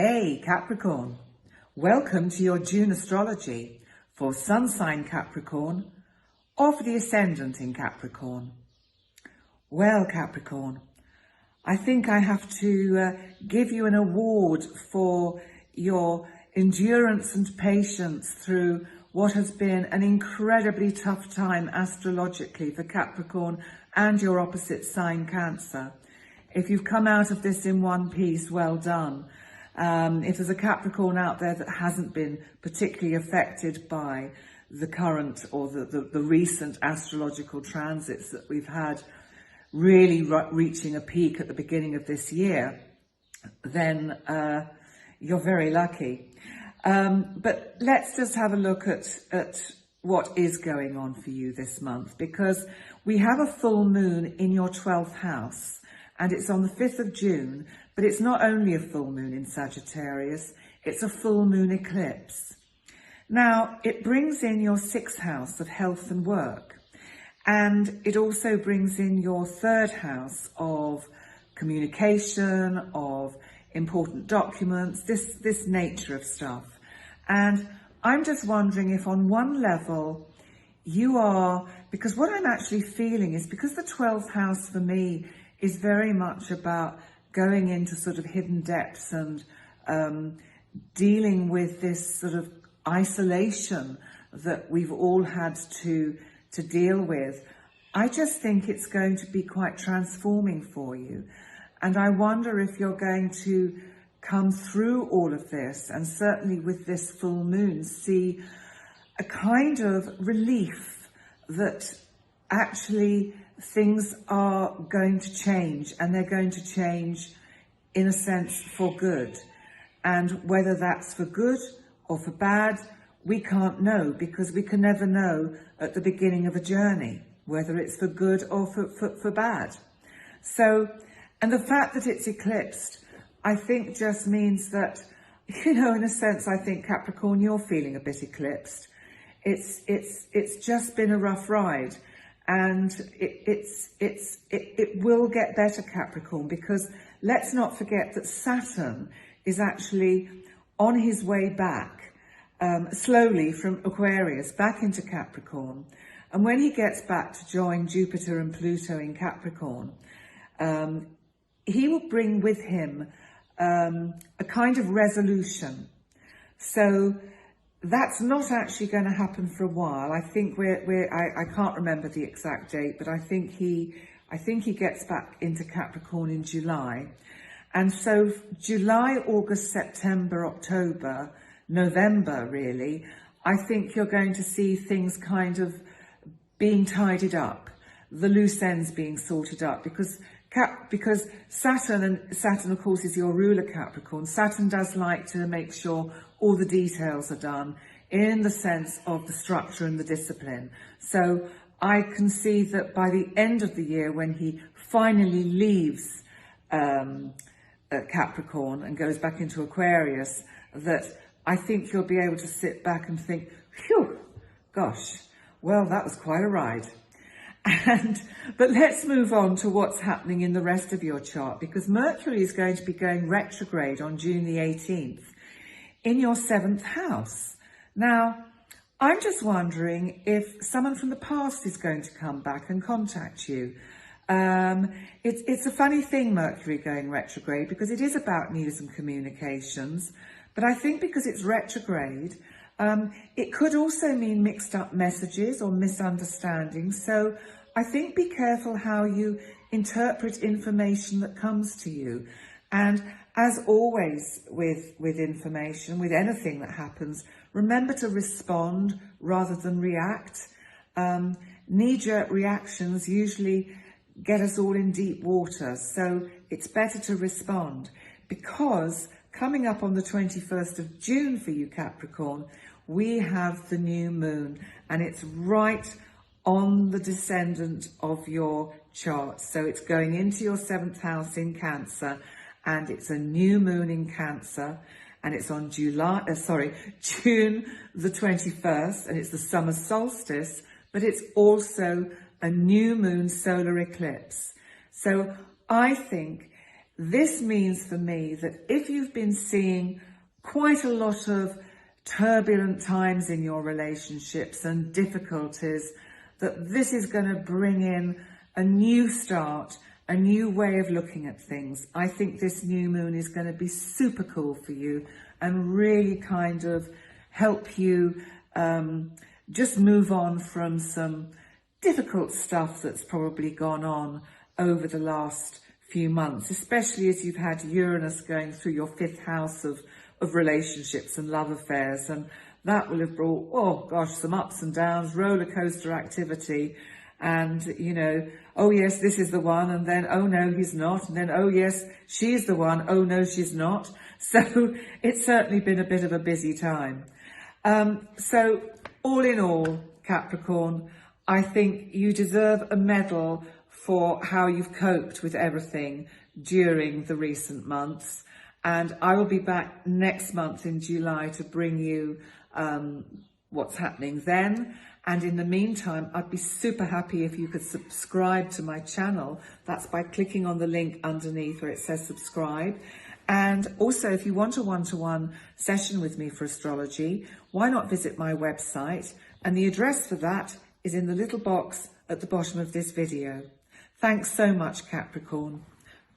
Hey Capricorn, welcome to your June astrology for Sun sign Capricorn or for the Ascendant in Capricorn. Well Capricorn, I think I have to give you an award for your endurance and patience through what has been an incredibly tough time astrologically for Capricorn and your opposite sign Cancer. If you've come out of this in one piece, well done. If there's a Capricorn out there that hasn't been particularly affected by the current or the recent astrological transits that we've had really reaching a peak at the beginning of this year, then you're very lucky. But let's just have a look at what is going on for you this month, because we have a full moon in your 12th house and it's on the 5th of June. But it's not only a full moon in Sagittarius, it's a full moon eclipse. Now, it brings in your 6th house of health and work, and it also brings in your 3rd house of communication, of important documents, this nature of stuff. And I'm just wondering if on one level you are, because what I'm actually feeling is, because the 12th house for me is very much about going into sort of hidden depths and dealing with this sort of isolation that we've all had to deal with. I just think it's going to be quite transforming for you. And I wonder if you're going to come through all of this, and certainly with this full moon, see a kind of relief that actually things are going to change, and they're going to change in a sense for good. And whether that's for good or for bad, we can't know, because we can never know at the beginning of a journey, whether it's for good or for bad. So, and the fact that it's eclipsed, I think just means that, you know, in a sense, I think Capricorn, you're feeling a bit eclipsed. It's just been a rough ride. And it will get better, Capricorn, because let's not forget that Saturn is actually on his way back, slowly from Aquarius back into Capricorn. And when he gets back to join Jupiter and Pluto in Capricorn, he will bring with him a kind of resolution. So that's not actually going to happen for a while. I think I can't remember the exact date, but I think he gets back into Capricorn in July. And so July, August, September, October, November, really, I think you're going to see things kind of being tidied up, the loose ends being sorted up, because Saturn, of course, is your ruler, Capricorn. Saturn does like to make sure all the details are done in the sense of the structure and the discipline. So I can see that by the end of the year, when he finally leaves Capricorn and goes back into Aquarius, that I think you'll be able to sit back and think, phew, gosh, well, that was quite a ride. But let's move on to what's happening in the rest of your chart, because Mercury is going to be going retrograde on June the 18th in your 7th house. Now, I'm just wondering if someone from the past is going to come back and contact you. It's a funny thing, Mercury going retrograde, because it is about news and communications. But I think because it's retrograde, it could also mean mixed up messages or misunderstandings. So I think be careful how you interpret information that comes to you. And as always with information, with anything that happens, remember to respond rather than react. Knee-jerk reactions usually get us all in deep water. So it's better to respond, because coming up on the 21st of June for you, Capricorn, we have the new moon, and it's right on the descendant of your chart. So it's going into your 7th house in Cancer, and it's a new moon in Cancer, and it's on June the 21st, and it's the summer solstice, but it's also a new moon solar eclipse. So I think this means for me that if you've been seeing quite a lot of turbulent times in your relationships and difficulties, that this is going to bring in a new start, a new way of looking at things. I think this new moon is going to be super cool for you and really kind of help you just move on from some difficult stuff that's probably gone on over the last few months, especially as you've had Uranus going through your 5th house of relationships and love affairs, and that will have brought, oh gosh, some ups and downs, roller coaster activity, and you know, oh yes, this is the one, and then oh no, he's not, and then oh yes, she's the one, oh no, she's not. So it's certainly been a bit of a busy time. So all in all, Capricorn, I think you deserve a medal for how you've coped with everything during the recent months. And I will be back next month in July to bring you what's happening then. And in the meantime, I'd be super happy if you could subscribe to my channel. That's by clicking on the link underneath where it says subscribe. And also, if you want a one-to-one session with me for astrology, why not visit my website? And the address for that is in the little box at the bottom of this video. Thanks so much, Capricorn.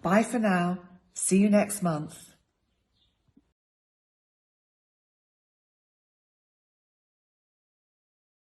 Bye for now. See you next month.